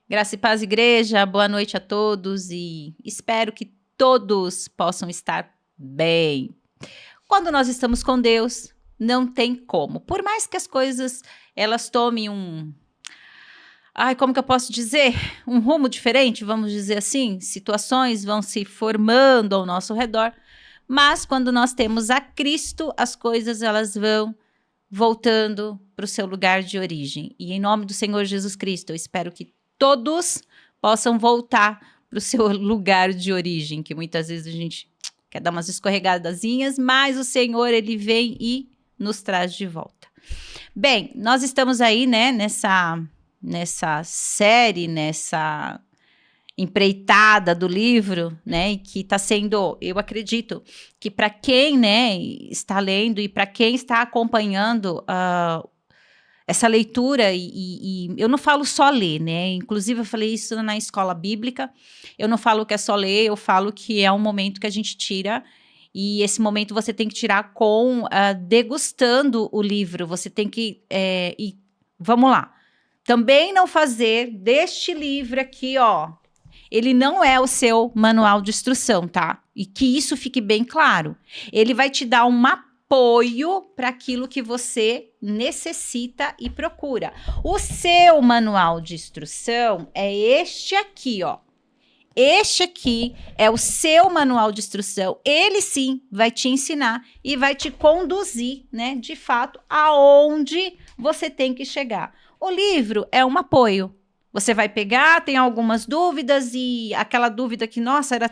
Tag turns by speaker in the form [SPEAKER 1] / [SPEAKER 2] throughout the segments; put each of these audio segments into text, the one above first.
[SPEAKER 1] Graça e paz, igreja, boa noite a todos e espero que todos possam estar bem. Quando nós estamos com Deus, não tem como. Por mais que as coisas, elas tomem como que eu posso dizer? Um rumo diferente, vamos dizer assim. Situações vão se formando ao nosso redor, mas quando nós temos a Cristo, as coisas elas vão voltando para o seu lugar de origem. E em nome do Senhor Jesus Cristo, eu espero que todos possam voltar para o seu lugar de origem, que muitas vezes a gente quer dar umas escorregadazinhas, mas o Senhor, ele vem e nos traz de volta. Bem, nós estamos aí, né, nessa série, nessa empreitada do livro, né, e que está sendo, eu acredito, que para quem, né, está lendo e para quem está acompanhando essa leitura, e eu não falo só ler, né, inclusive eu falei isso na escola bíblica, eu não falo que é só ler, eu falo que é um momento que a gente tira, e esse momento você tem que tirar degustando o livro, você tem que, vamos lá, também não fazer deste livro aqui, ó, ele não é o seu manual de instrução, tá? E que isso fique bem claro. Ele vai te dar um apoio para aquilo que você necessita e procura. O seu manual de instrução é este aqui, ó. Este aqui é o seu manual de instrução. Ele sim vai te ensinar e vai te conduzir, né, de fato, aonde você tem que chegar. O livro é um apoio. Você vai pegar, tem algumas dúvidas e aquela dúvida que, nossa, era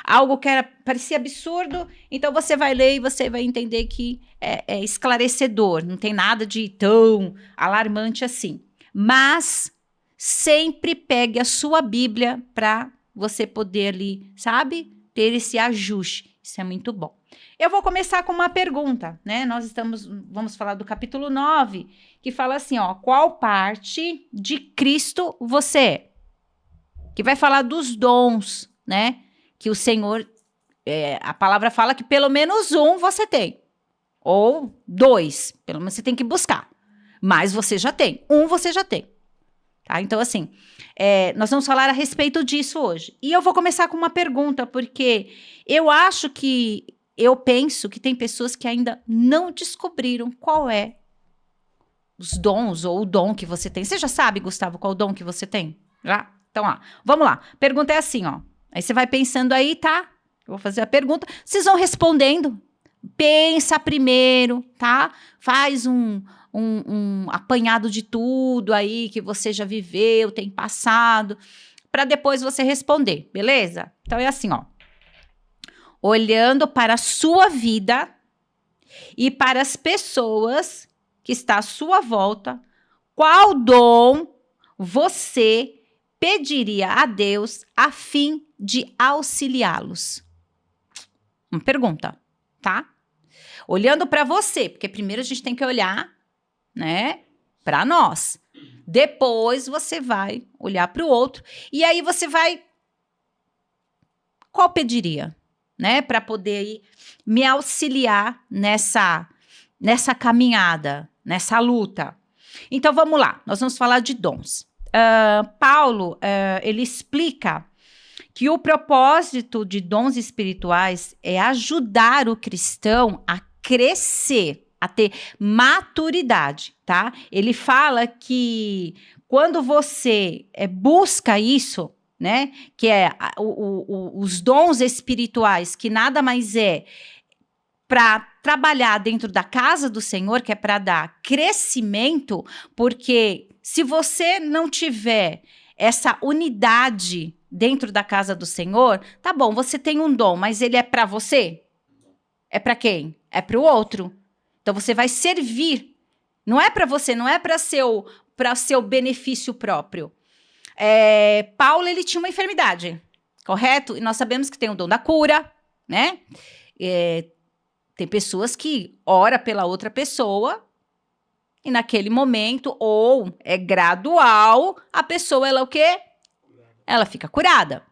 [SPEAKER 1] algo que parecia absurdo, então você vai ler e você vai entender que é esclarecedor, não tem nada de tão alarmante assim. Mas sempre pegue a sua Bíblia para você poder ali, sabe, ter esse ajuste. Isso é muito bom. Eu vou começar com uma pergunta, né? Vamos falar do capítulo 9, que fala assim, ó, qual parte de Cristo você é? Que vai falar dos dons, né? Que o Senhor, a palavra fala que pelo menos um você tem, ou dois, pelo menos você tem que buscar, mas você já tem, você já tem, tá? Então assim, nós vamos falar a respeito disso hoje, e eu vou começar com uma pergunta, porque eu penso que tem pessoas que ainda não descobriram qual é os dons ou o dom que você tem. Você já sabe, Gustavo, qual o dom que você tem? Já? Então, vamos lá. Pergunta é assim, ó. Aí você vai pensando aí, tá? Eu vou fazer a pergunta. Vocês vão respondendo. Pensa primeiro, tá? Faz um apanhado de tudo aí que você já viveu, tem passado, para depois você responder, beleza? Então, é assim, ó. Olhando para a sua vida e para as pessoas que estão à sua volta, qual dom você pediria a Deus a fim de auxiliá-los? Uma pergunta, tá? Olhando para você, porque primeiro a gente tem que olhar, né, para nós. Depois você vai olhar para o outro e aí você vai... Qual pediria? Né, para poder me auxiliar nessa caminhada, nessa luta. Então, vamos lá, nós vamos falar de dons. Paulo, ele explica que o propósito de dons espirituais é ajudar o cristão a crescer, a ter maturidade, tá? Ele fala que quando você busca isso, né, que é os dons espirituais, que nada mais é para trabalhar dentro da casa do Senhor, que é para dar crescimento, porque se você não tiver essa unidade dentro da casa do Senhor, tá bom, você tem um dom, mas ele é para você? É para quem? É para o outro. Então você vai servir. Não é para você, não é para seu benefício próprio. Paulo, ele tinha uma enfermidade, correto? E nós sabemos que tem o dom da cura, né? Tem pessoas que oram pela outra pessoa e naquele momento, ou é gradual, a pessoa, ela o quê? Ela fica curada.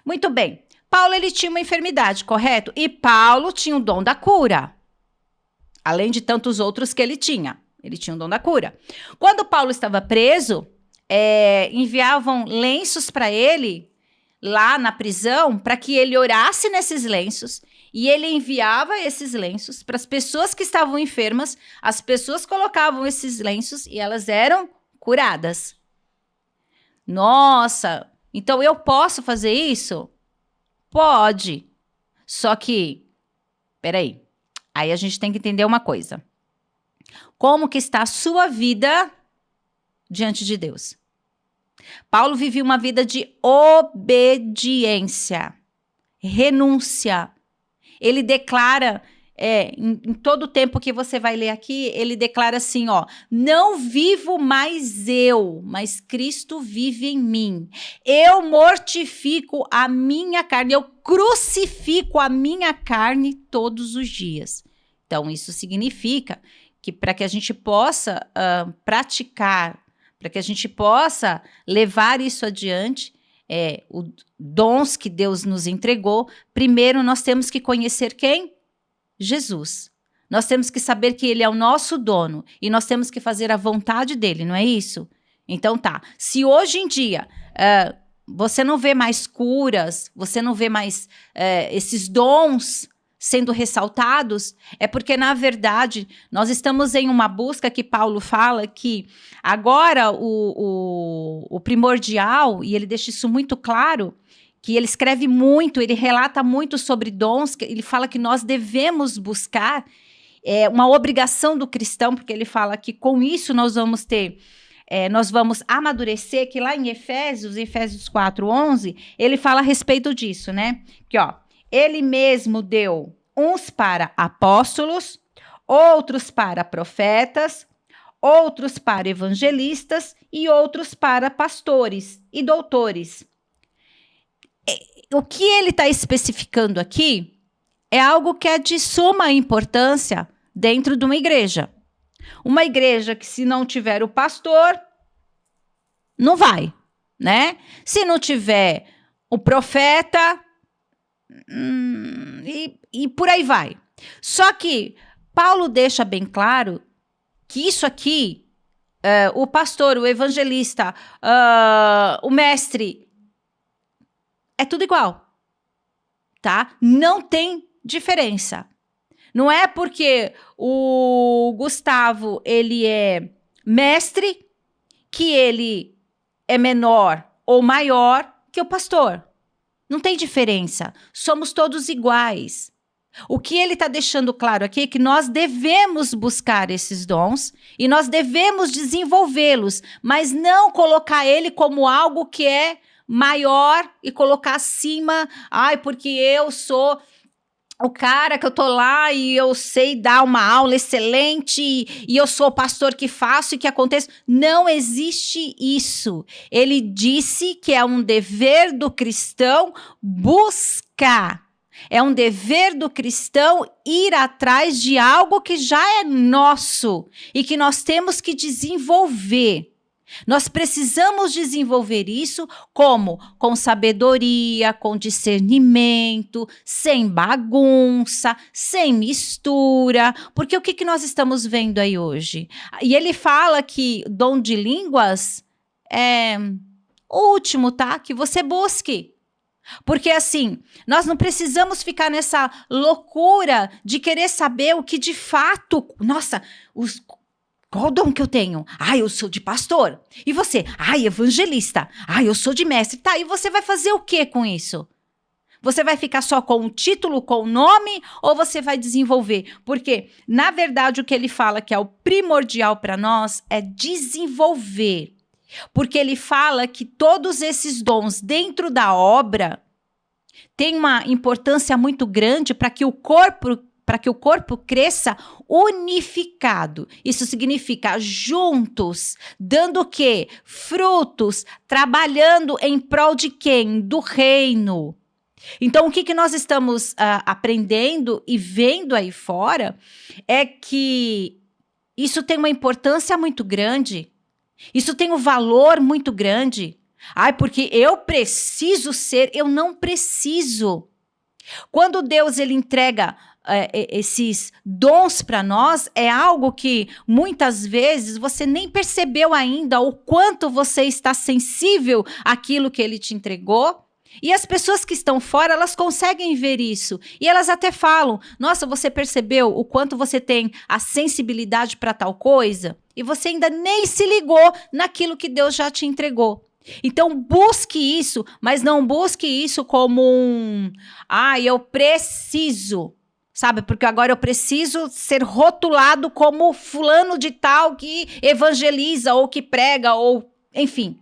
[SPEAKER 1] Muito bem. Paulo, ele tinha uma enfermidade, correto? E Paulo tinha o dom da cura. Além de tantos outros que ele tinha. Ele tinha o dom da cura. Quando Paulo estava preso, enviavam lenços para ele lá na prisão, para que ele orasse nesses lenços, e ele enviava esses lenços para as pessoas que estavam enfermas, as pessoas colocavam esses lenços e elas eram curadas. Nossa, então eu posso fazer isso? Pode. Só que, peraí, aí a gente tem que entender uma coisa. Como que está a sua vida diante de Deus? Paulo vivia uma vida de obediência, renúncia. Ele declara, em todo o tempo que você vai ler aqui, ele declara assim, ó, não vivo mais eu, mas Cristo vive em mim. Eu mortifico a minha carne, eu crucifico a minha carne todos os dias. Então, isso significa que para que a gente possa praticar, para que a gente possa levar isso adiante, os dons que Deus nos entregou, primeiro nós temos que conhecer quem? Jesus. Nós temos que saber que Ele é o nosso dono e nós temos que fazer a vontade dEle, não é isso? Então tá, se hoje em dia você não vê mais curas, você não vê mais esses dons sendo ressaltados, é porque, na verdade, nós estamos em uma busca que Paulo fala que agora o primordial, e ele deixa isso muito claro, que ele escreve muito, ele relata muito sobre dons, ele fala que nós devemos buscar, uma obrigação do cristão, porque ele fala que com isso nós vamos ter, nós vamos amadurecer, que lá em Efésios 4:11, ele fala a respeito disso, né? Que, ó, ele mesmo deu uns para apóstolos, outros para profetas, outros para evangelistas e outros para pastores e doutores. O que ele está especificando aqui é algo que é de suma importância dentro de uma igreja. Uma igreja que, se não tiver o pastor, não vai, né? Se não tiver o profeta, e por aí vai. Só que Paulo deixa bem claro que isso aqui, o pastor, o evangelista, o mestre, é tudo igual, tá? Não tem diferença. Não é porque o Gustavo, ele é mestre, que ele é menor ou maior que o pastor. Não tem diferença. Somos todos iguais. O que ele está deixando claro aqui é que nós devemos buscar esses dons e nós devemos desenvolvê-los, mas não colocar ele como algo que é maior e colocar acima, porque eu sou o cara que eu tô lá e eu sei dar uma aula excelente e eu sou o pastor que faço e que acontece. Não existe isso. Ele disse que é um dever do cristão buscar. É um dever do cristão ir atrás de algo que já é nosso e que nós temos que desenvolver. Nós precisamos desenvolver isso como? Com sabedoria, com discernimento, sem bagunça, sem mistura. Porque o que nós estamos vendo aí hoje? E ele fala que dom de línguas é o último, tá? Que você busque. Porque assim, nós não precisamos ficar nessa loucura de querer saber o que de fato... Nossa, qual dom que eu tenho? Eu sou de pastor. E você? Evangelista. Eu sou de mestre. Tá, e você vai fazer o que com isso? Você vai ficar só com o título, com o nome, ou você vai desenvolver? Porque, na verdade, o que ele fala que é o primordial para nós é desenvolver. Porque ele fala que todos esses dons dentro da obra têm uma importância muito grande para que o corpo cresça unificado. Isso significa juntos, dando o quê? Frutos, trabalhando em prol de quem? Do reino. Então, o que nós estamos aprendendo e vendo aí fora é que isso tem uma importância muito grande. Isso tem um valor muito grande. Porque eu preciso ser, eu não preciso. Quando Deus ele entrega esses dons para nós é algo que muitas vezes você nem percebeu ainda o quanto você está sensível àquilo que ele te entregou. E as pessoas que estão fora, elas conseguem ver isso. E elas até falam, nossa, você percebeu o quanto você tem a sensibilidade para tal coisa? E você ainda nem se ligou naquilo que Deus já te entregou. Então, busque isso, mas não busque isso como eu preciso, sabe? Porque agora eu preciso ser rotulado como fulano de tal que evangeliza ou que prega ou, enfim.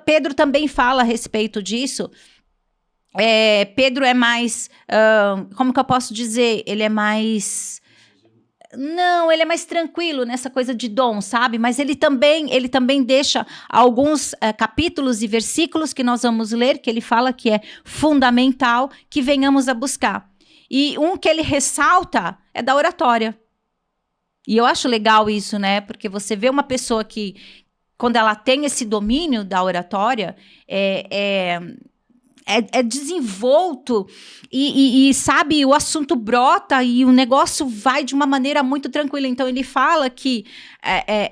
[SPEAKER 1] Pedro também fala a respeito disso. Pedro é mais, como que eu posso dizer? Ele é mais... Não, ele é mais tranquilo nessa coisa de dom, sabe? Mas ele também deixa alguns capítulos e versículos que nós vamos ler, que ele fala que é fundamental que venhamos a buscar. E um que ele ressalta é da oratória. E eu acho legal isso, né? Porque você vê uma pessoa que, quando ela tem esse domínio da oratória, é desenvolto e, sabe, o assunto brota e o negócio vai de uma maneira muito tranquila. Então, ele fala que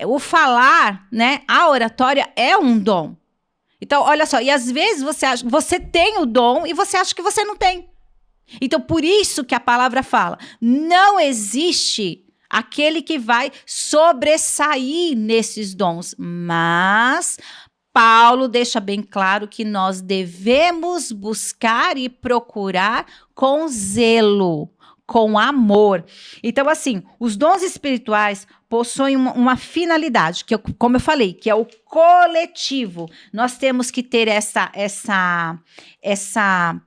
[SPEAKER 1] o falar, né, a oratória é um dom. Então, olha só, e às vezes você tem o dom e você acha que você não tem. Então, por isso que a palavra fala, não existe aquele que vai sobressair nesses dons, mas Paulo deixa bem claro que nós devemos buscar e procurar com zelo, com amor. Então, assim, os dons espirituais possuem uma finalidade, que como eu falei, que é o coletivo. Nós temos que ter essa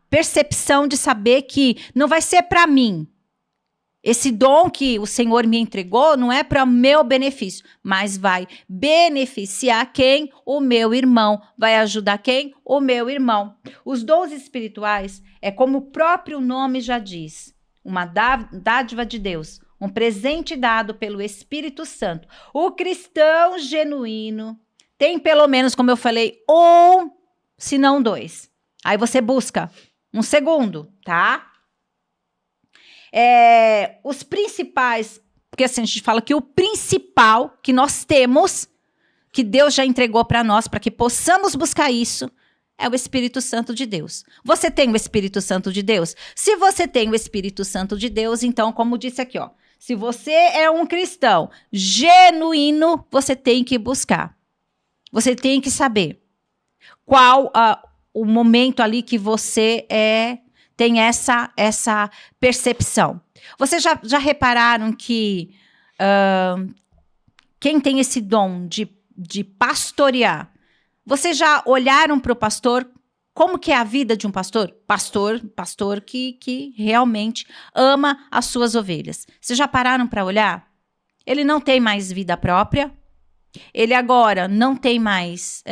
[SPEAKER 1] percepção de saber que não vai ser para mim. Esse dom que o Senhor me entregou não é para meu benefício, mas vai beneficiar quem? O meu irmão. Vai ajudar quem? O meu irmão. Os dons espirituais é como o próprio nome já diz, uma dádiva de Deus, um presente dado pelo Espírito Santo. O cristão genuíno tem pelo menos, como eu falei, um, se não dois. Aí você busca um segundo, tá? Os principais, porque assim a gente fala que o principal que nós temos, que Deus já entregou para nós, para que possamos buscar isso, é o Espírito Santo de Deus. Você tem o Espírito Santo de Deus? Se você tem o Espírito Santo de Deus, então, como disse aqui, ó, se você é um cristão genuíno, você tem que buscar. Você tem que saber qual o momento ali que você tem essa percepção. Vocês já repararam que quem tem esse dom de pastorear, vocês já olharam para o pastor? Como que é a vida de um pastor? Pastor que realmente ama as suas ovelhas. Vocês já pararam para olhar? Ele não tem mais vida própria. Ele agora não tem mais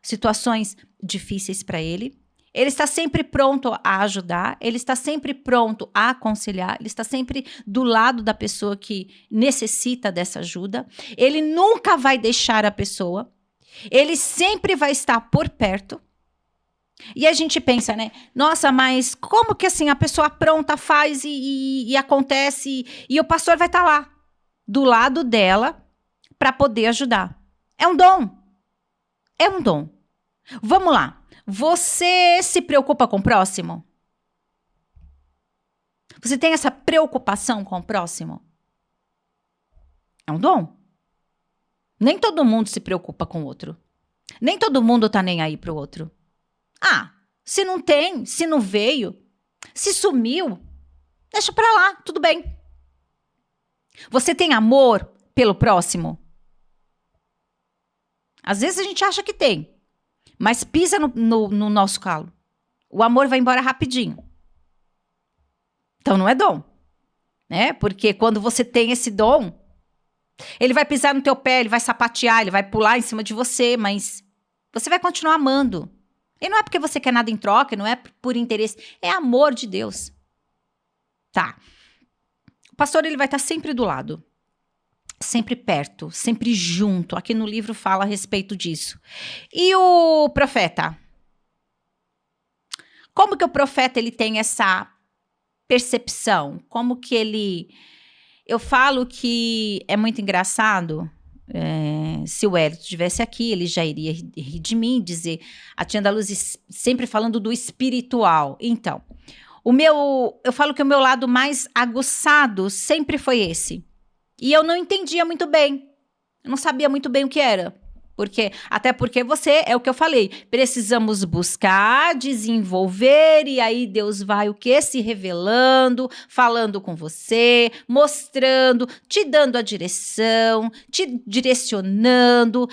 [SPEAKER 1] situações difíceis para ele. Ele está sempre pronto a ajudar, ele está sempre pronto a aconselhar, ele está sempre do lado da pessoa que necessita dessa ajuda. Ele nunca vai deixar a pessoa, ele sempre vai estar por perto. E a gente pensa, né? Nossa, mas como que assim a pessoa pronta faz e acontece e o pastor vai estar lá, do lado dela, para poder ajudar? É um dom. É um dom. Vamos lá. Você se preocupa com o próximo? Você tem essa preocupação com o próximo? É um dom. Nem todo mundo se preocupa com o outro. Nem todo mundo tá nem aí pro outro. Se não tem, se não veio, se sumiu, deixa pra lá, tudo bem. Você tem amor pelo próximo? Às vezes a gente acha que tem. Mas pisa no nosso calo. O amor vai embora rapidinho. Então não é dom, né? Porque quando você tem esse dom, ele vai pisar no teu pé, ele vai sapatear, ele vai pular em cima de você, mas você vai continuar amando. E não é porque você quer nada em troca, não é por interesse, é amor de Deus. Tá. O pastor, ele vai estar sempre do lado. Sempre perto, sempre junto. Aqui no livro fala a respeito disso. E o profeta? Como que o profeta ele tem essa percepção, como que ele... Eu falo que é muito engraçado, se o Hélio estivesse aqui, ele já iria rir de mim, dizer, a tia Andaluz sempre falando do espiritual. Então, eu falo que o meu lado mais aguçado sempre foi esse. E eu não entendia muito bem, eu não sabia muito bem o que era. Até porque é o que eu falei, precisamos buscar, desenvolver, e aí Deus vai o quê? Se revelando, falando com você, mostrando, te dando a direção, te direcionando,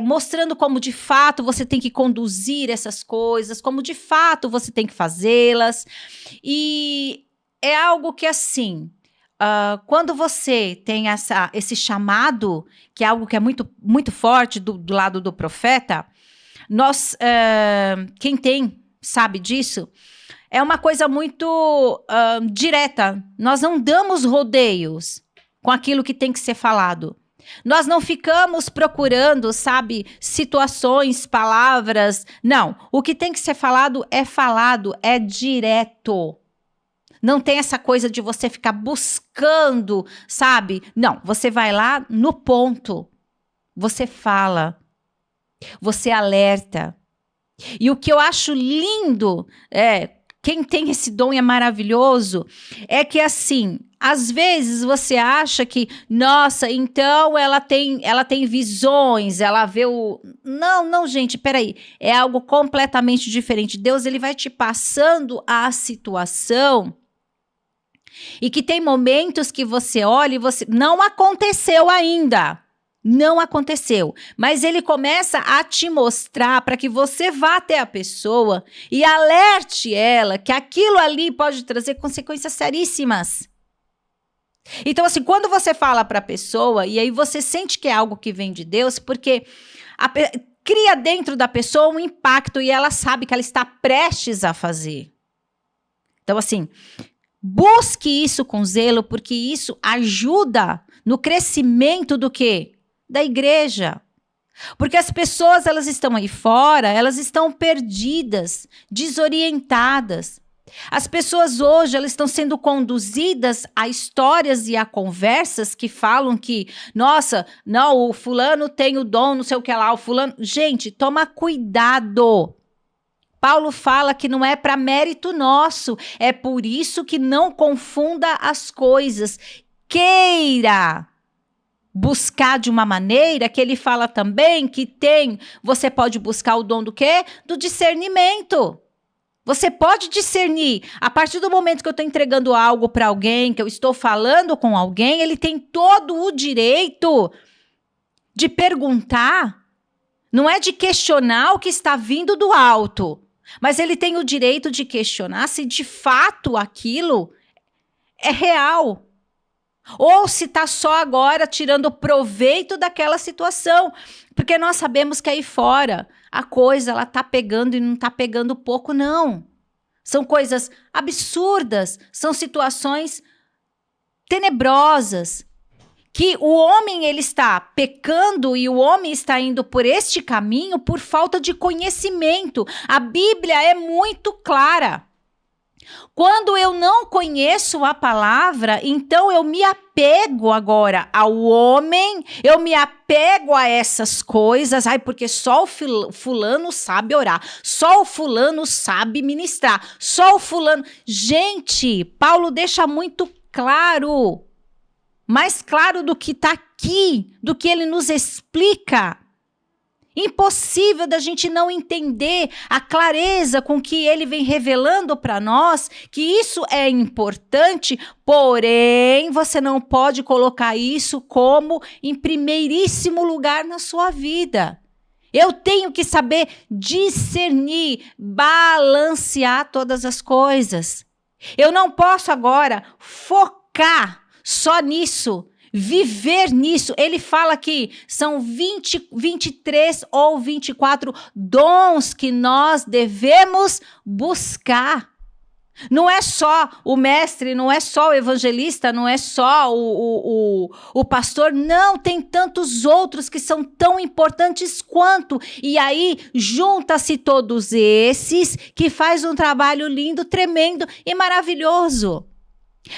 [SPEAKER 1] mostrando como de fato você tem que conduzir essas coisas, como de fato você tem que fazê-las. E é algo que assim... quando você tem esse chamado, que é algo que é muito, muito forte do lado do profeta, quem sabe disso, é uma coisa muito direta. Nós não damos rodeios com aquilo que tem que ser falado. Nós não ficamos procurando, sabe, situações, palavras. Não, o que tem que ser falado, é direto. Não tem essa coisa de você ficar buscando, sabe? Não, você vai lá no ponto. Você fala. Você alerta. E o que eu acho lindo, quem tem esse dom e é maravilhoso, é que assim, às vezes você acha que, nossa, então ela tem visões, ela vê o... Não, gente, peraí. É algo completamente diferente. Deus, ele vai te passando a situação... E que tem momentos que você olha e você... Não aconteceu ainda. Não aconteceu. Mas ele começa a te mostrar para que você vá até a pessoa e alerte ela que aquilo ali pode trazer consequências seríssimas. Então, assim, quando você fala para a pessoa e aí você sente que é algo que vem de Deus, porque cria dentro da pessoa um impacto e ela sabe que ela está prestes a fazer. Então, assim... Busque isso com zelo, porque isso ajuda no crescimento do quê? Da igreja. Porque as pessoas, elas estão aí fora, elas estão perdidas, desorientadas. As pessoas hoje, elas estão sendo conduzidas a histórias e a conversas que falam que, nossa, não, o fulano tem o dom, não sei o que lá, o fulano... Gente, toma cuidado. Paulo fala que não é para mérito nosso, é por isso que não confunda as coisas. Queira buscar de uma maneira que ele fala também que você pode buscar o dom do quê? Do discernimento. Você pode discernir. A partir do momento que eu estou entregando algo para alguém, que eu estou falando com alguém, ele tem todo o direito de perguntar. Não é de questionar o que está vindo do alto. Mas ele tem o direito de questionar se de fato aquilo é real. Ou se está só agora tirando proveito daquela situação. Porque nós sabemos que aí fora a coisa ela está pegando e não está pegando pouco, não. São coisas absurdas, são situações tenebrosas. Que o homem ele está pecando e o homem está indo por este caminho por falta de conhecimento. A Bíblia é muito clara. Quando eu não conheço a palavra, então eu me apego agora ao homem, eu me apego a essas coisas, porque só o fulano sabe orar, só o fulano sabe ministrar, só o fulano... Gente, Paulo deixa muito claro... Mais claro do que está aqui, do que ele nos explica. Impossível da gente não entender a clareza com que ele vem revelando para nós que isso é importante, porém você não pode colocar isso como em primeiríssimo lugar na sua vida. Eu tenho que saber discernir, balancear todas as coisas. Eu não posso agora focar só nisso, viver nisso. Ele fala que são 23 ou 24 dons que nós devemos buscar. Não é só o mestre, não é só o evangelista, não é só o pastor. Não, tem tantos outros que são tão importantes quanto. E aí, junta-se todos esses que faz um trabalho lindo, tremendo e maravilhoso.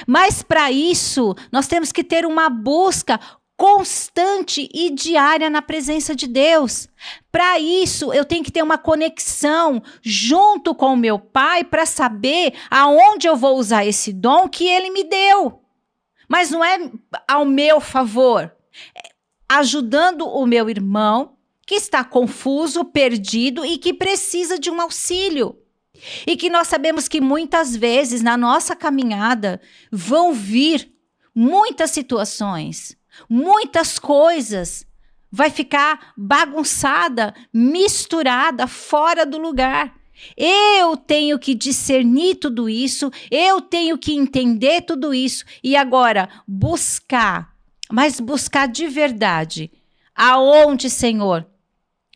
[SPEAKER 1] Mas para isso, nós temos que ter uma busca constante e diária na presença de Deus. Para isso, eu tenho que ter uma conexão junto com o meu Pai para saber aonde eu vou usar esse dom que Ele me deu. Mas não é ao meu favor, é ajudando o meu irmão que está confuso, perdido e que precisa de um auxílio. E que nós sabemos que muitas vezes na nossa caminhada vão vir muitas situações, muitas coisas, vai ficar bagunçada, misturada, fora do lugar. Eu tenho que discernir tudo isso, eu tenho que entender tudo isso e agora buscar, mas buscar de verdade. Aonde, Senhor?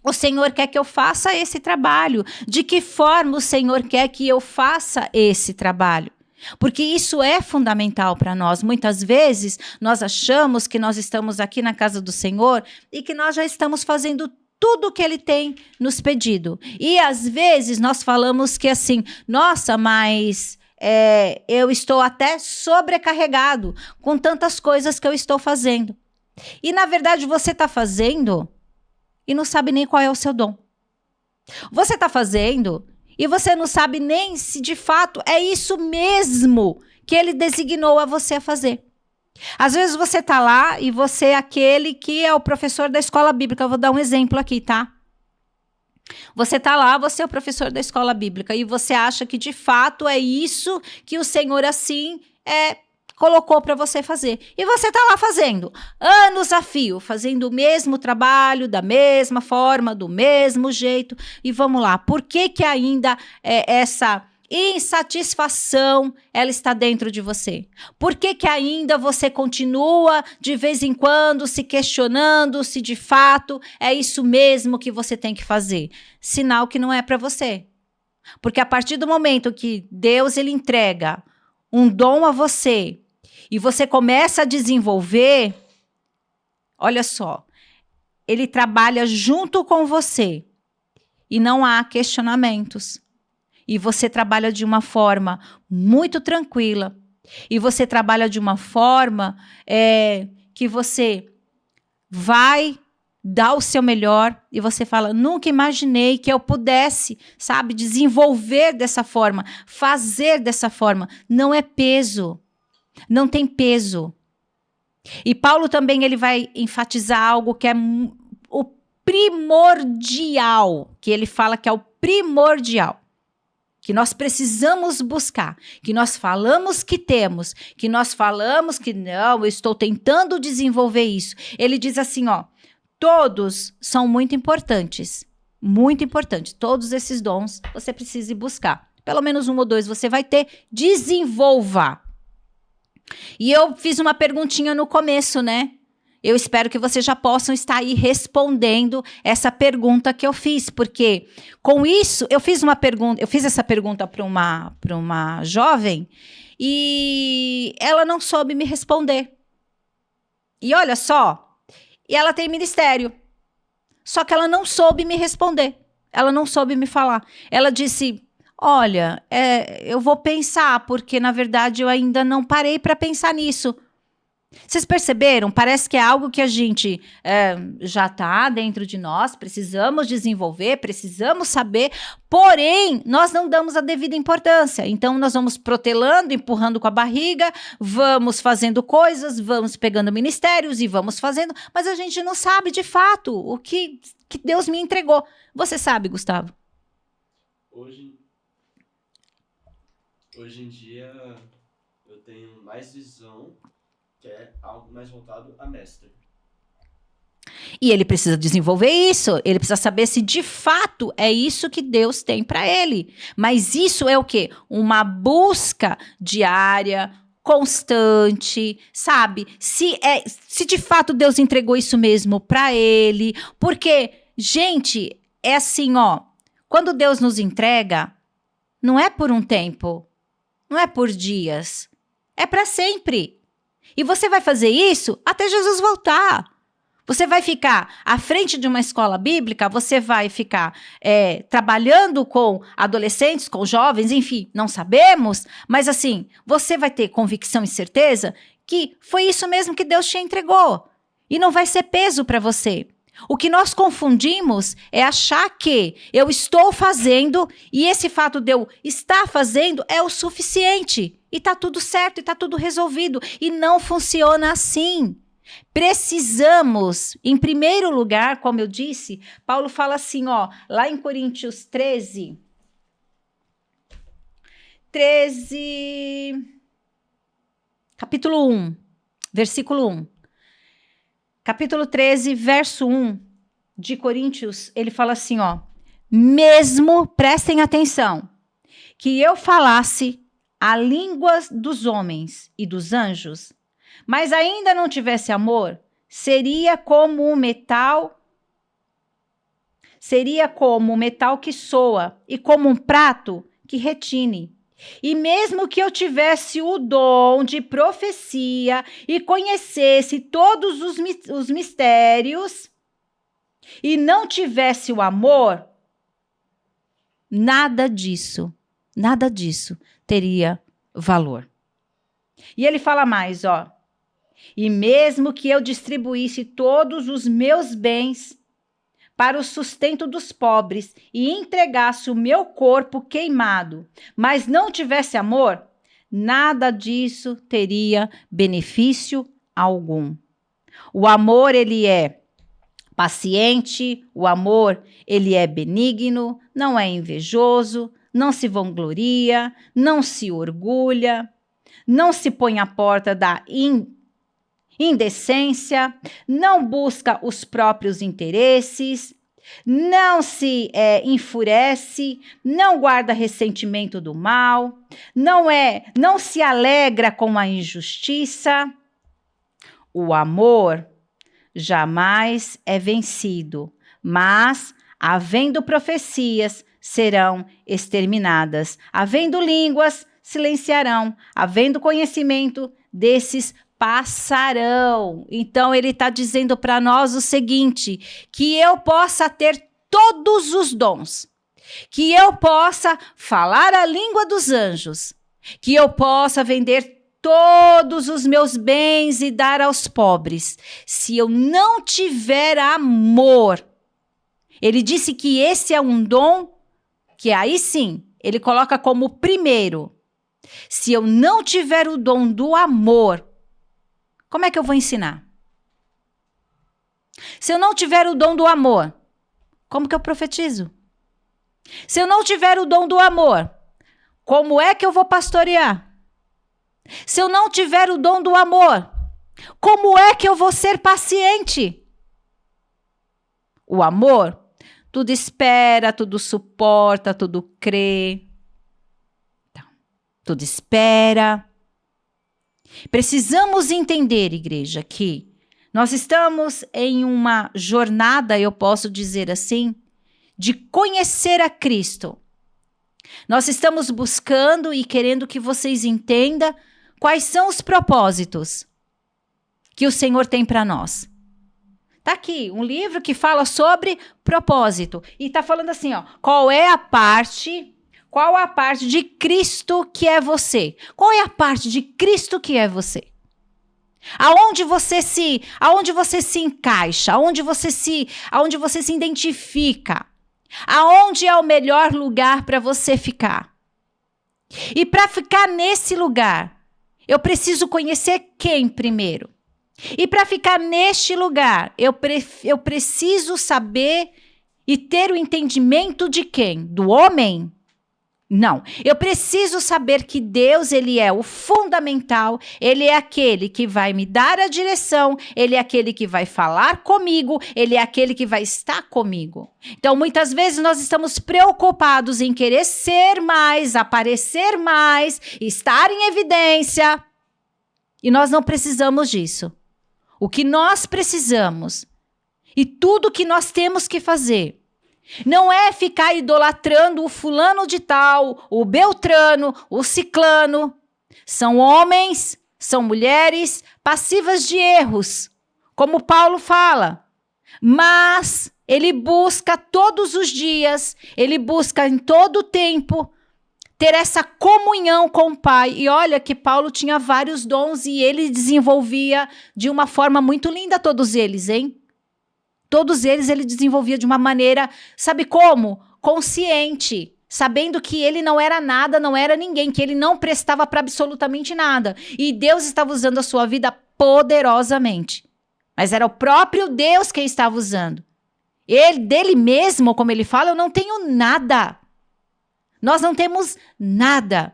[SPEAKER 1] O Senhor quer que eu faça esse trabalho. De que forma o Senhor quer que eu faça esse trabalho? Porque isso é fundamental para nós. Muitas vezes nós achamos que nós estamos aqui na casa do Senhor e que nós já estamos fazendo tudo o que Ele tem nos pedido. E às vezes nós falamos que assim, nossa, mas eu estou até sobrecarregado com tantas coisas que eu estou fazendo. E na verdade você está fazendo e não sabe nem qual é o seu dom. Você está fazendo e você não sabe nem se de fato é isso mesmo que Ele designou a você a fazer. Às vezes você está lá e você é aquele que é o professor da escola bíblica. Eu vou dar um exemplo aqui, tá? Você está lá, você é o professor da escola bíblica e você acha que de fato é isso que o Senhor assim colocou para você fazer. E você está lá fazendo, anos a fio, fazendo o mesmo trabalho, da mesma forma, do mesmo jeito. E vamos lá, por que que ainda essa insatisfação ela está dentro de você? Por que que ainda você continua de vez em quando se questionando se de fato é isso mesmo que você tem que fazer? Sinal que não é para você. Porque a partir do momento que Deus ele entrega um dom a você e você começa a desenvolver, olha só, ele trabalha junto com você e não há questionamentos. E você trabalha de uma forma muito tranquila. E você trabalha de uma forma que você vai dar o seu melhor. E você fala, nunca imaginei que eu pudesse, sabe, desenvolver dessa forma, fazer dessa forma. Não é peso. Não tem peso. E Paulo também ele vai enfatizar algo que é o primordial. Que ele fala que é o primordial. Que nós precisamos buscar, que nós falamos que temos, que nós falamos que não, eu estou tentando desenvolver isso. Ele diz assim, ó, todos são muito importantes, todos esses dons você precisa ir buscar. Pelo menos 1 ou 2 você vai ter, desenvolva. E eu fiz uma perguntinha no começo, né? Eu espero que vocês já possam estar aí respondendo essa pergunta que eu fiz, porque com isso eu fiz essa pergunta para uma jovem e ela não soube me responder. E olha só, e ela tem ministério, só que ela não soube me responder, ela não soube me falar. Ela disse, olha, eu vou pensar, porque na verdade eu ainda não parei para pensar nisso. Vocês perceberam? Parece que é algo que a gente já está dentro de nós, precisamos desenvolver, precisamos saber, porém, nós não damos a devida importância. Então, nós vamos protelando, empurrando com a barriga, vamos fazendo coisas, vamos pegando ministérios e vamos fazendo, mas a gente não sabe de fato o que Deus me entregou. Você sabe, Gustavo?
[SPEAKER 2] Hoje em dia, eu tenho mais visão, que é algo mais voltado a mestre.
[SPEAKER 1] E ele precisa desenvolver isso, ele precisa saber se de fato é isso que Deus tem para ele. Mas isso é o quê? Uma busca diária, constante, sabe? Se de fato Deus entregou isso mesmo para ele. Porque, gente, é assim, ó, quando Deus nos entrega, não é por um tempo, não é por dias, é para sempre. E você vai fazer isso até Jesus voltar. Você vai ficar à frente de uma escola bíblica, você vai ficar trabalhando com adolescentes, com jovens, enfim, não sabemos, mas assim, você vai ter convicção e certeza que foi isso mesmo que Deus te entregou e não vai ser peso para você. O que nós confundimos é achar que eu estou fazendo e esse fato de eu estar fazendo é o suficiente e tá tudo certo e tá tudo resolvido e não funciona assim. Precisamos, em primeiro lugar, como eu disse, Paulo fala assim, ó, lá em Coríntios 13, capítulo 1, versículo 1. Capítulo 13, verso 1 de Coríntios, ele fala assim, ó, mesmo, prestem atenção, que eu falasse a língua dos homens e dos anjos, mas ainda não tivesse amor, seria como um metal que soa e como um prato que retine. E mesmo que eu tivesse o dom de profecia e conhecesse todos os mistérios e não tivesse o amor, nada disso teria valor. E ele fala mais, ó. E mesmo que eu distribuísse todos os meus bens para o sustento dos pobres e entregasse o meu corpo queimado, mas não tivesse amor, nada disso teria benefício algum. O amor, ele é paciente, o amor, ele é benigno, não é invejoso, não se vangloria, não se orgulha, não se põe à porta da indecência, não busca os próprios interesses, não se enfurece, não guarda ressentimento do mal, não se alegra com a injustiça. O amor jamais é vencido, mas, havendo profecias, serão exterminadas, havendo línguas, silenciarão, havendo conhecimento, desses passarão. Então ele está dizendo para nós o seguinte, que eu possa ter todos os dons, que eu possa falar a língua dos anjos, que eu possa vender todos os meus bens e dar aos pobres. Se eu não tiver amor, ele disse que esse é um dom que aí sim, ele coloca como primeiro. Se eu não tiver o dom do amor, como é que eu vou ensinar? Se eu não tiver o dom do amor, como que eu profetizo? Se eu não tiver o dom do amor, como é que eu vou pastorear? Se eu não tiver o dom do amor, como é que eu vou ser paciente? O amor, tudo espera, tudo suporta, tudo crê. Então, tudo espera. Precisamos entender, igreja, que nós estamos em uma jornada, eu posso dizer assim, de conhecer a Cristo. Nós estamos buscando e querendo que vocês entendam quais são os propósitos que o Senhor tem para nós. Tá aqui um livro que fala sobre propósito e tá falando assim, ó, qual a parte de Cristo que é você? Qual é a parte de Cristo que é você? Aonde você se encaixa? Aonde você se identifica? Aonde é o melhor lugar para você ficar? E para ficar nesse lugar, eu preciso conhecer quem primeiro? E para ficar neste lugar, eu preciso saber e ter o entendimento de quem? Do homem? Não, eu preciso saber que Deus, ele é o fundamental, ele é aquele que vai me dar a direção, ele é aquele que vai falar comigo, ele é aquele que vai estar comigo. Então, muitas vezes nós estamos preocupados em querer ser mais, aparecer mais, estar em evidência, e nós não precisamos disso. O que nós precisamos e tudo que nós temos que fazer não é ficar idolatrando o fulano de tal, o beltrano, o ciclano. São homens, são mulheres passivas de erros, como Paulo fala. Mas ele busca todos os dias, ele busca em todo o tempo ter essa comunhão com o Pai. E olha que Paulo tinha vários dons e ele desenvolvia de uma forma muito linda todos eles, hein? Todos eles ele desenvolvia de uma maneira, sabe como? Consciente, sabendo que ele não era nada, não era ninguém, que ele não prestava para absolutamente nada. E Deus estava usando a sua vida poderosamente. Mas era o próprio Deus quem estava usando. Ele, dele mesmo, como ele fala, eu não tenho nada. Nós não temos nada.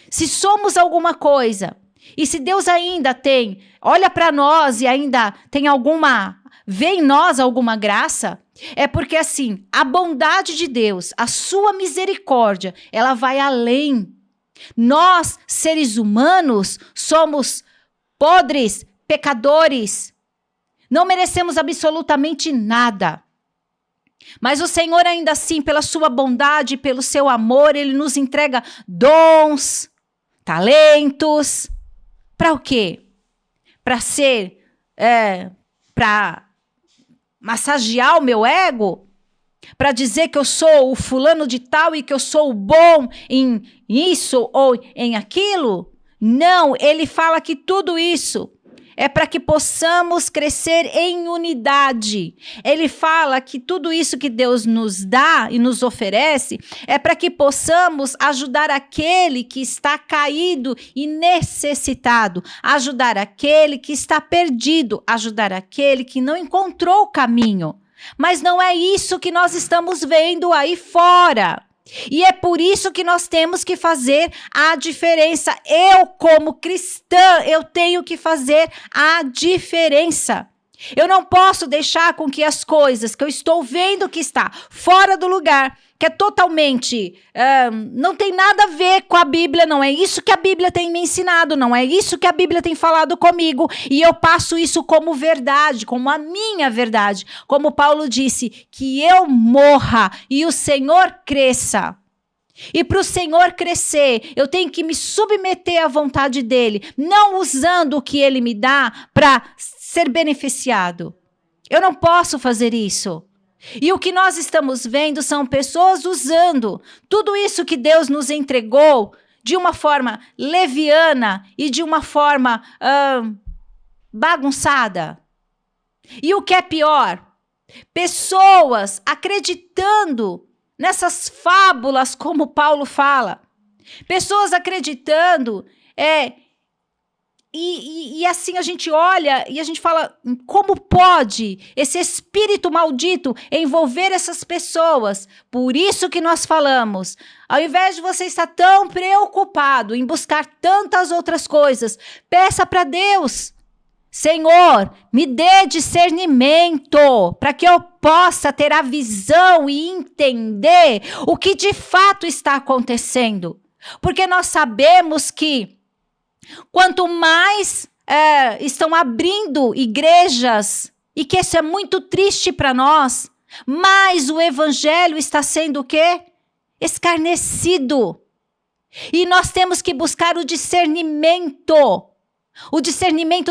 [SPEAKER 1] Se somos alguma coisa, e se Deus ainda tem, olha para nós e ainda tem alguma, vê em nós alguma graça, é porque assim, a bondade de Deus, a sua misericórdia, ela vai além. Nós, seres humanos, somos podres, pecadores, não merecemos absolutamente nada. Mas o Senhor ainda assim, pela sua bondade, pelo seu amor, ele nos entrega dons, talentos. Para o quê? Para ser, para massagear o meu ego? Para dizer que eu sou o fulano de tal e que eu sou o bom em isso ou em aquilo? Não, ele fala que tudo isso é para que possamos crescer em unidade. Ele fala que tudo isso que Deus nos dá e nos oferece é para que possamos ajudar aquele que está caído e necessitado, ajudar aquele que está perdido, ajudar aquele que não encontrou o caminho. Mas não é isso que nós estamos vendo aí fora. E é por isso que nós temos que fazer a diferença. Eu, como cristã, eu tenho que fazer a diferença. Eu não posso deixar com que as coisas que eu estou vendo que está fora do lugar, que é totalmente, não tem nada a ver com a Bíblia, não é isso que a Bíblia tem me ensinado, não é isso que a Bíblia tem falado comigo, e eu passo isso como verdade, como a minha verdade, como Paulo disse, que eu morra e o Senhor cresça. E para o Senhor crescer, eu tenho que me submeter à vontade dele, não usando o que ele me dá para ser beneficiado. Eu não posso fazer isso. E o que nós estamos vendo são pessoas usando tudo isso que Deus nos entregou de uma forma leviana e de uma forma bagunçada. E o que é pior, pessoas acreditando nessas fábulas, como Paulo fala. Pessoas acreditando, e assim a gente olha e a gente fala, como pode esse espírito maldito envolver essas pessoas? Por isso que nós falamos, ao invés de você estar tão preocupado em buscar tantas outras coisas, peça para Deus, Senhor, me dê discernimento para que eu possa ter a visão e entender o que de fato está acontecendo. Porque nós sabemos que quanto mais estão abrindo igrejas, e que isso é muito triste para nós, mais o evangelho está sendo o quê? Escarnecido. E nós temos que buscar o discernimento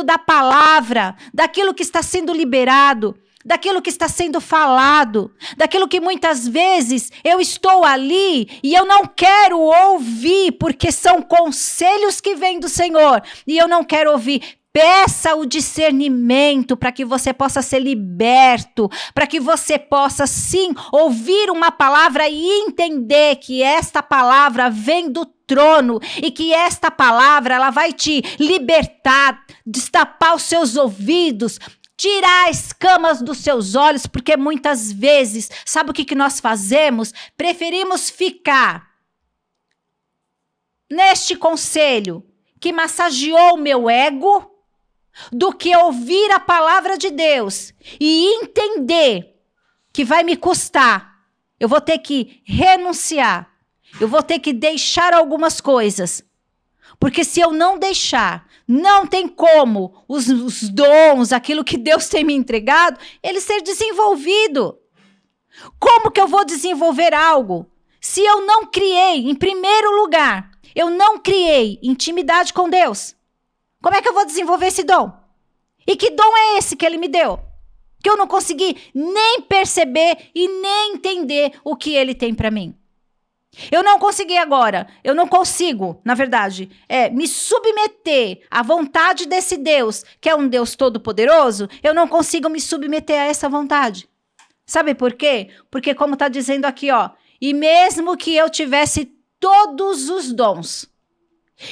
[SPEAKER 1] da palavra, daquilo que está sendo liberado, daquilo que está sendo falado, daquilo que muitas vezes eu estou ali e eu não quero ouvir, porque são conselhos que vêm do Senhor e eu não quero ouvir. Peça o discernimento para que você possa ser liberto, para que você possa sim ouvir uma palavra e entender que esta palavra vem do trono e que esta palavra ela vai te libertar, destapar os seus ouvidos, tirar as escamas dos seus olhos, porque muitas vezes, sabe o que nós fazemos? Preferimos ficar neste conselho que massageou o meu ego, do que ouvir a palavra de Deus e entender que vai me custar. Eu vou ter que renunciar, eu vou ter que deixar algumas coisas, porque se eu não deixar, não tem como os dons, aquilo que Deus tem me entregado, ele ser desenvolvido. Como que eu vou desenvolver algo se eu não criei, em primeiro lugar, eu não criei intimidade com Deus? Como é que eu vou desenvolver esse dom? E que dom é esse que ele me deu? Que eu não consegui nem perceber e nem entender o que ele tem para mim. Eu não consigo, na verdade, me submeter à vontade desse Deus, que é um Deus todo-poderoso, eu não consigo me submeter a essa vontade. Sabe por quê? Porque como está dizendo aqui, ó, e mesmo que eu tivesse todos os dons,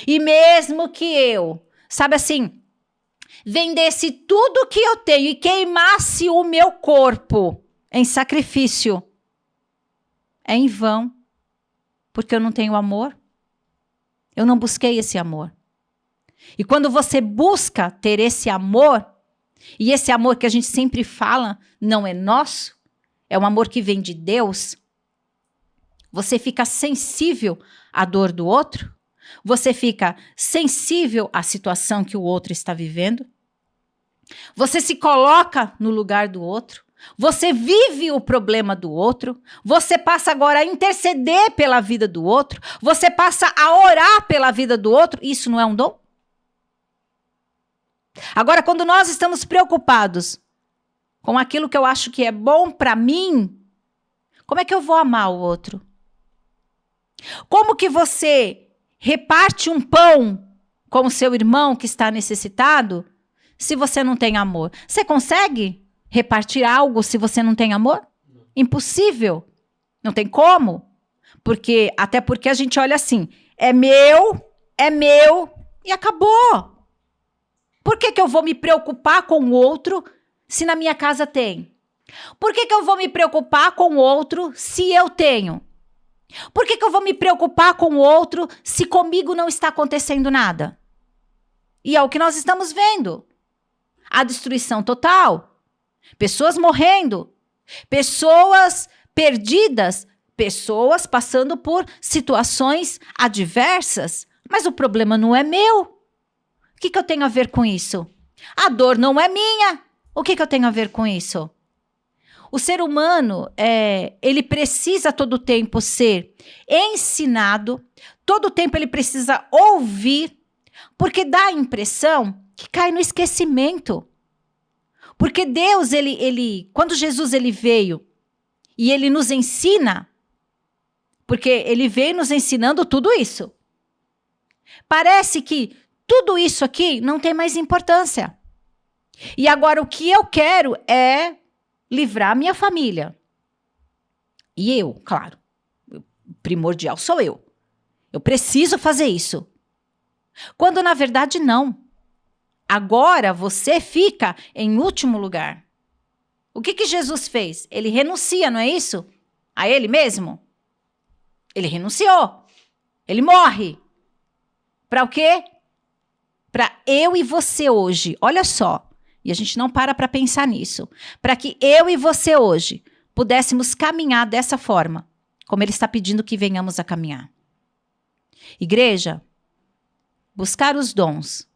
[SPEAKER 1] e mesmo que eu, sabe assim, vendesse tudo que eu tenho e queimasse o meu corpo em sacrifício, é em vão. Porque eu não tenho amor. Eu não busquei esse amor. E quando você busca ter esse amor, e esse amor que a gente sempre fala não é nosso, é um amor que vem de Deus, você fica sensível à dor do outro, você fica sensível à situação que o outro está vivendo, você se coloca no lugar do outro, você vive o problema do outro, você passa agora a interceder pela vida do outro, você passa a orar pela vida do outro, isso não é um dom? Agora, quando nós estamos preocupados com aquilo que eu acho que é bom para mim, como é que eu vou amar o outro? Como que você reparte um pão com o seu irmão que está necessitado se você não tem amor? Você consegue repartir algo se você não tem amor? Impossível. Não tem como. Até porque a gente olha assim, é meu e acabou. Por que eu vou me preocupar com o outro se na minha casa tem? Por que eu vou me preocupar com o outro se eu tenho? Por que eu vou me preocupar com o outro se comigo não está acontecendo nada? E é o que nós estamos vendo. A destruição total. Pessoas morrendo, pessoas perdidas, pessoas passando por situações adversas. Mas o problema não é meu. O que eu tenho a ver com isso? A dor não é minha. O que eu tenho a ver com isso? O ser humano, ele precisa todo o tempo ser ensinado, todo o tempo ele precisa ouvir, porque dá a impressão que cai no esquecimento. Porque Deus, quando Jesus ele veio e ele nos ensina, porque ele veio nos ensinando tudo isso. Parece que tudo isso aqui não tem mais importância. E agora o que eu quero é livrar minha família. E eu, claro, primordial sou eu. Eu preciso fazer isso. Quando na verdade não. Agora você fica em último lugar. O que Jesus fez? Ele renuncia, não é isso? A ele mesmo? Ele renunciou. Ele morre. Para o quê? Para eu e você hoje. Olha só. E a gente não para pensar nisso. Para que eu e você hoje pudéssemos caminhar dessa forma, como ele está pedindo que venhamos a caminhar. Igreja, buscar os dons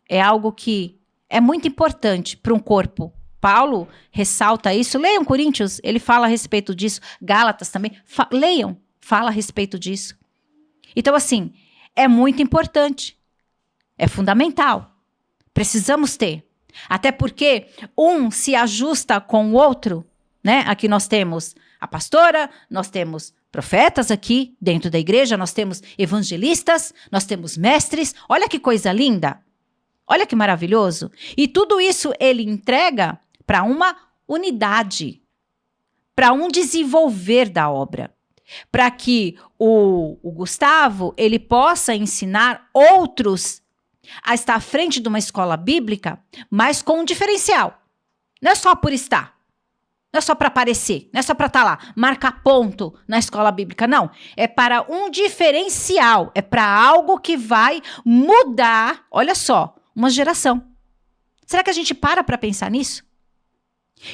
[SPEAKER 1] é algo que é muito importante para um corpo. Paulo ressalta isso. Leiam Coríntios, ele fala a respeito disso. Gálatas também. Leiam, fala a respeito disso. Então, assim, é muito importante. É fundamental. Precisamos ter. Até porque um se ajusta com o outro, né? Aqui nós temos a pastora, nós temos profetas aqui dentro da igreja, nós temos evangelistas, nós temos mestres. Olha que coisa linda. Olha que maravilhoso. E tudo isso ele entrega para uma unidade, para um desenvolver da obra, para que o Gustavo ele possa ensinar outros a estar à frente de uma escola bíblica, mas com um diferencial. Não é só por estar. Não é só para aparecer. Não é só para estar lá, marcar ponto na escola bíblica. Não. É para um diferencial. É para algo que vai mudar, olha só, uma geração. Será que a gente para pensar nisso?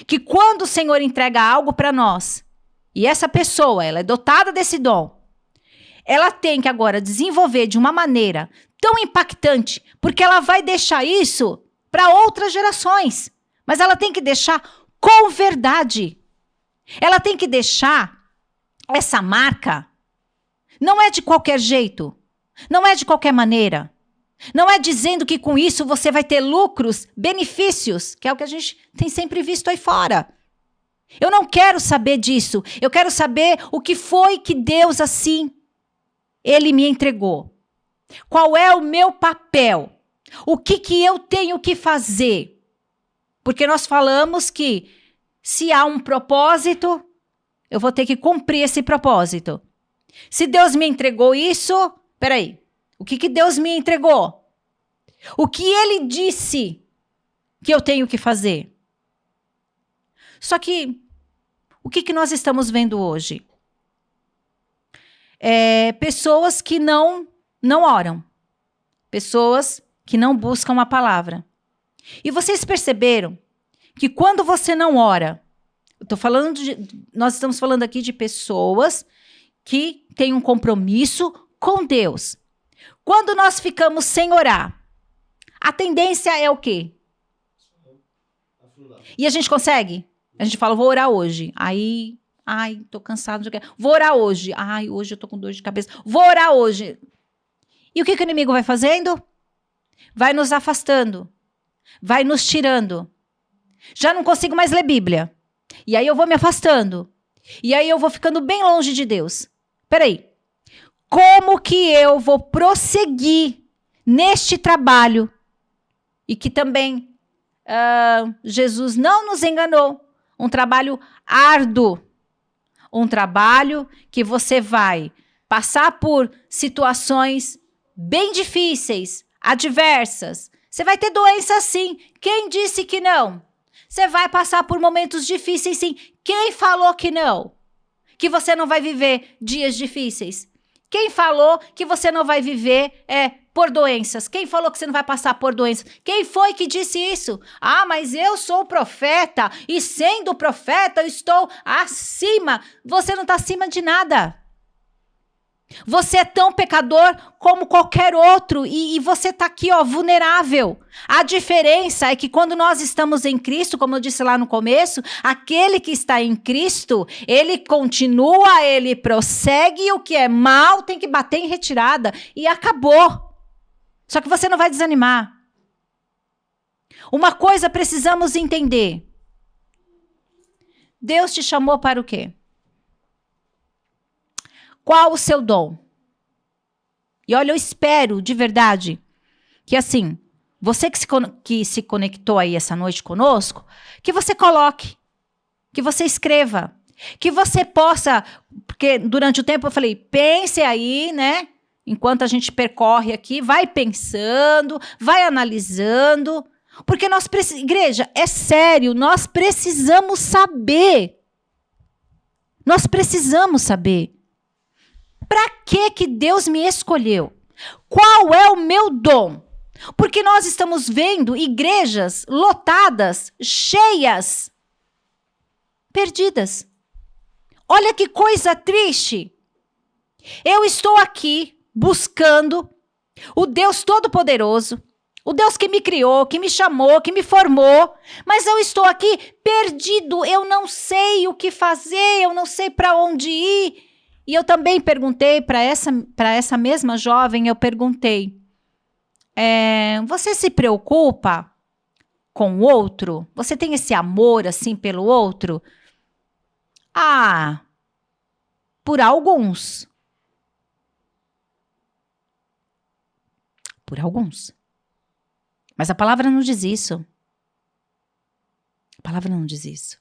[SPEAKER 1] Que quando o Senhor entrega algo para nós, e essa pessoa, ela é dotada desse dom, ela tem que agora desenvolver de uma maneira tão impactante, porque ela vai deixar isso para outras gerações. Mas ela tem que deixar com verdade. Ela tem que deixar essa marca. Não é de qualquer jeito. Não é de qualquer maneira. Não é dizendo que com isso você vai ter lucros, benefícios, que é o que a gente tem sempre visto aí fora. Eu não quero saber disso. Eu quero saber o que foi que Deus assim, Ele me entregou. Qual é o meu papel? O que eu tenho que fazer? Porque nós falamos que se há um propósito, eu vou ter que cumprir esse propósito. Se Deus me entregou isso, peraí. O que Deus me entregou? O que Ele disse que eu tenho que fazer? Só que, o que nós estamos vendo hoje? Pessoas que não oram. Pessoas que não buscam a palavra. E vocês perceberam que quando você não ora, nós estamos falando aqui de pessoas que têm um compromisso com Deus. Quando nós ficamos sem orar, a tendência é o quê? E a gente consegue? A gente fala, vou orar hoje. Aí, tô cansado. Vou orar hoje. Hoje eu tô com dor de cabeça. Vou orar hoje. E o que o inimigo vai fazendo? Vai nos afastando. Vai nos tirando. Já não consigo mais ler Bíblia. E aí eu vou me afastando. E aí eu vou ficando bem longe de Deus. Peraí. Como que eu vou prosseguir neste trabalho? E que também Jesus não nos enganou. Um trabalho árduo. Um trabalho que você vai passar por situações bem difíceis, adversas. Você vai ter doença sim. Quem disse que não? Você vai passar por momentos difíceis sim. Quem falou que não? Que você não vai viver dias difíceis? Quem falou que você não vai viver por doenças? Quem falou que você não vai passar por doenças? Quem foi que disse isso? Mas eu sou profeta e sendo profeta eu estou acima. Você não está acima de nada. Você é tão pecador como qualquer outro e você está aqui, vulnerável. A diferença é que quando nós estamos em Cristo, como eu disse lá no começo, aquele que está em Cristo, ele continua, ele prossegue e o que é mal tem que bater em retirada e acabou. Só que você não vai desanimar. Uma coisa precisamos entender. Deus te chamou para o quê? Qual o seu dom? E olha, eu espero de verdade que assim, você que se conectou aí essa noite conosco, que você coloque, que você escreva, que você possa, porque durante o tempo eu falei, pense aí, né? Enquanto a gente percorre aqui, vai pensando, vai analisando, porque igreja, é sério, nós precisamos saber. Nós precisamos saber. Para que Deus me escolheu? Qual é o meu dom? Porque nós estamos vendo igrejas lotadas, cheias, perdidas. Olha que coisa triste. Eu estou aqui buscando o Deus Todo-Poderoso, o Deus que me criou, que me chamou, que me formou, mas eu estou aqui perdido, eu não sei o que fazer, eu não sei para onde ir. E eu também perguntei para essa mesma jovem, eu perguntei, você se preocupa com o outro? Você tem esse amor assim pelo outro? Por alguns. Por alguns. Mas a palavra não diz isso. A palavra não diz isso.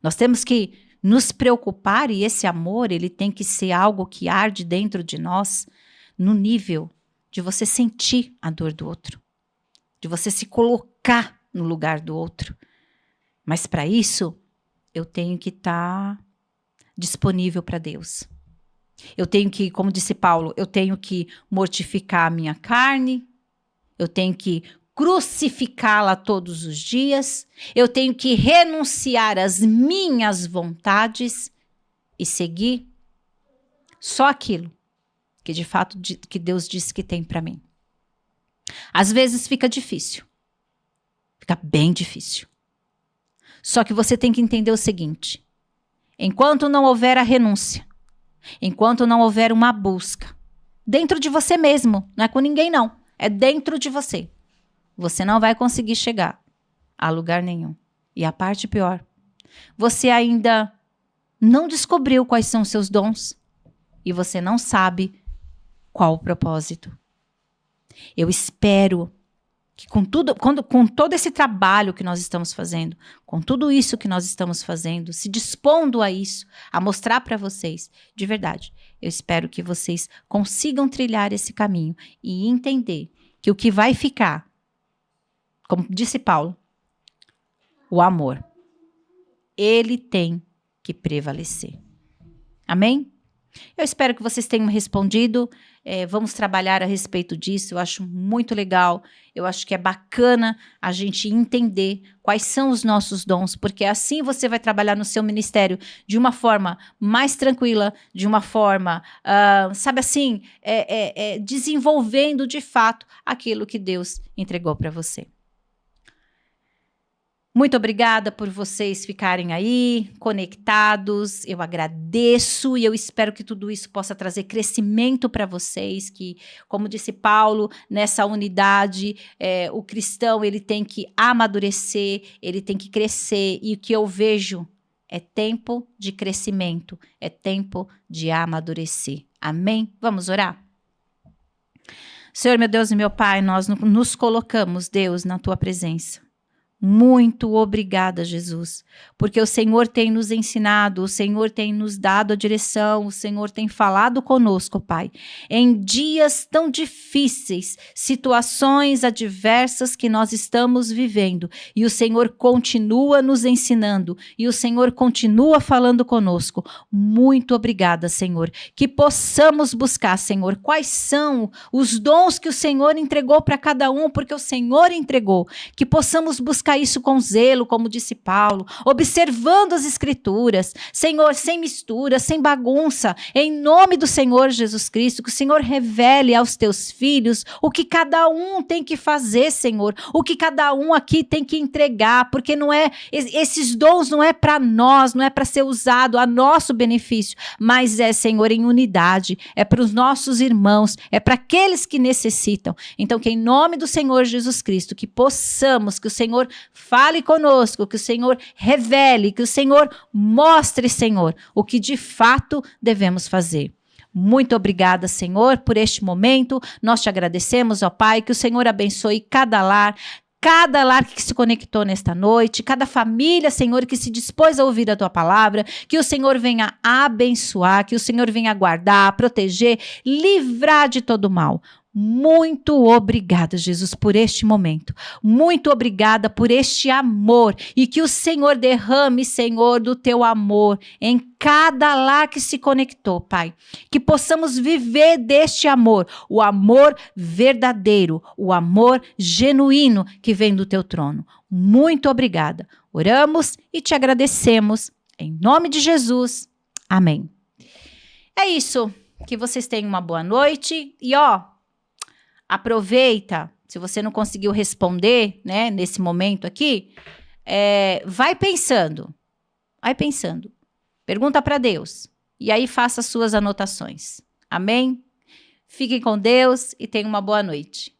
[SPEAKER 1] Nós temos que nos preocupar e esse amor, ele tem que ser algo que arde dentro de nós no nível de você sentir a dor do outro, de você se colocar no lugar do outro. Mas para isso, eu tenho que estar disponível para Deus. Eu tenho que, como disse Paulo, eu tenho que mortificar a minha carne, eu tenho que crucificá-la todos os dias, eu tenho que renunciar às minhas vontades e seguir só aquilo que de fato que Deus disse que tem para mim. Às vezes fica difícil, fica bem difícil. Só que você tem que entender o seguinte, enquanto não houver a renúncia, enquanto não houver uma busca, dentro de você mesmo, não é com ninguém não, É dentro de você. Você não vai conseguir chegar a lugar nenhum. E a parte pior, você ainda não descobriu quais são os seus dons e você não sabe qual o propósito. Eu espero que com todo esse trabalho que nós estamos fazendo, com tudo isso que nós estamos fazendo, se dispondo a isso, a mostrar para vocês, de verdade, eu espero que vocês consigam trilhar esse caminho e entender que o que vai ficar, como disse Paulo, o amor, ele tem que prevalecer. Amém? Eu espero que vocês tenham respondido. Vamos trabalhar a respeito disso. Eu acho muito legal. Eu acho que é bacana a gente entender quais são os nossos dons, porque assim você vai trabalhar no seu ministério de uma forma mais tranquila, de uma forma, sabe assim, desenvolvendo de fato aquilo que Deus entregou para você. Muito obrigada por vocês ficarem aí, conectados. Eu agradeço e eu espero que tudo isso possa trazer crescimento para vocês, que, como disse Paulo, nessa unidade, o cristão ele tem que amadurecer, ele tem que crescer. E o que eu vejo é tempo de crescimento, é tempo de amadurecer. Amém? Vamos orar? Senhor, meu Deus e meu Pai, nós nos colocamos, Deus, na Tua presença. Muito obrigada, Jesus, porque o Senhor tem nos ensinado, o Senhor tem nos dado a direção, o Senhor tem falado conosco, Pai, em dias tão difíceis, situações adversas que nós estamos vivendo, e o Senhor continua nos ensinando, e o Senhor continua falando conosco. Muito obrigada, Senhor, que possamos buscar, Senhor, quais são os dons que o Senhor entregou para cada um, porque o Senhor entregou, que possamos buscar isso com zelo, como disse Paulo, observando as escrituras, Senhor, sem mistura, sem bagunça, em nome do Senhor Jesus Cristo, que o Senhor revele aos teus filhos o que cada um tem que fazer, Senhor, o que cada um aqui tem que entregar, porque não é, esses dons não é para nós, não é para ser usado a nosso benefício, mas é, Senhor, em unidade, é para os nossos irmãos, é para aqueles que necessitam. Então, que em nome do Senhor Jesus Cristo, que possamos, que o Senhor fale conosco, que o Senhor revele, que o Senhor mostre, Senhor, o que de fato devemos fazer. Muito obrigada, Senhor, por este momento. Nós te agradecemos, ó Pai, que o Senhor abençoe cada lar que se conectou nesta noite, cada família, Senhor, que se dispôs a ouvir a Tua palavra, que o Senhor venha abençoar, que o Senhor venha guardar, proteger, livrar de todo mal. Muito obrigada, Jesus, por este momento. Muito obrigada por este amor e que o Senhor derrame, Senhor, do Teu amor em cada lar que se conectou, Pai. Que possamos viver deste amor, o amor verdadeiro, o amor genuíno que vem do Teu trono. Muito obrigada. Oramos e te agradecemos. Em nome de Jesus. Amém. É isso. Que vocês tenham uma boa noite e aproveita, se você não conseguiu responder, né, nesse momento aqui, vai pensando, pergunta para Deus, e aí faça as suas anotações, amém? Fiquem com Deus e tenham uma boa noite.